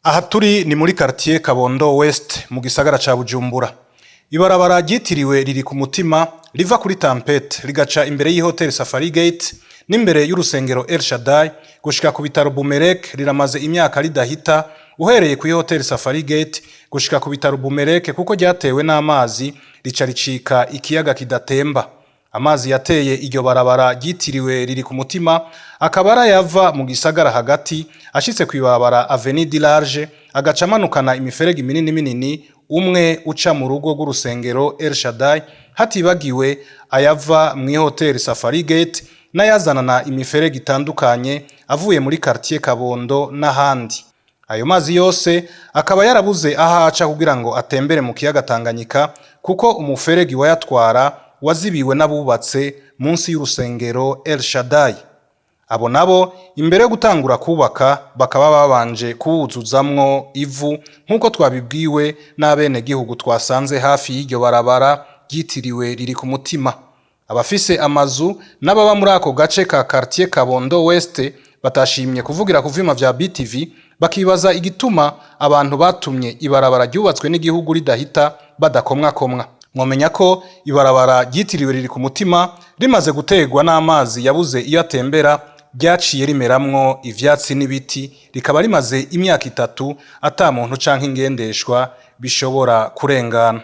Aha turi ni muri quartier Kabondo West mu gisagara ca Bujumbura. Ibarabara ryitiriwe riri ku mutima riva kuri Tempete rigaca imbere y'Hotel Safari Gate n'imbere y'urusengero El Shaddai gushika ku bitaro Bumerek riramaze imyaka ridahita uhereye ku Hotel Safari Gate gushika ku bitaro Bumerek kuko ryatewe n'amazi rica ricika ikiyaga kidatemba. Amazi yateye iryo barabara ryitiriwe riri ku mutima akabara yava mu gisagara hagati ashitse kwibarabara Avenue du Large agacamanukana imiferegi minini umwe uca mu rugo rw'urusengero El Shaddai hatibagiwe ayava mu Hotel Safari Gate n'ayazanana imiferegi itandukanye avuye muri quartier Kabondo n'ahandi. Ayo mazi yose akaba yarabuze ahaca kugira ngo atembere mu kiyaga Tanganyika kuko umuferegi wayatwara wazibiwe n'abubatse munsi y'urusengero El Shaddai. Abo nabo imbere yo gutangura kubaka bakaba babanje kuwuzuzamwo ivu nkuko twabibwiwe n'abene gihugu twasanze hafi y'iryo barabara ryitiriwe riri ku mutima. Abafise amazu n'ababa muri ako gace ka quartier Kabondo West batashimye kuvugira ku vyuma vya BTV bakibaza igituma abantu batumye ibarabara ryubatswe n'igihugu ridahita badakomwa. Mwomenya ko ibarabara ryitiriwe riri ku mutima rimaze gutegwa n'amazi yabuze iyo atembera ryaciye rimeramwo ivyatsi n'ibiti rikaba rimaze imyaka 3 ata muntu canke ingendeshwa bishobora kurengana.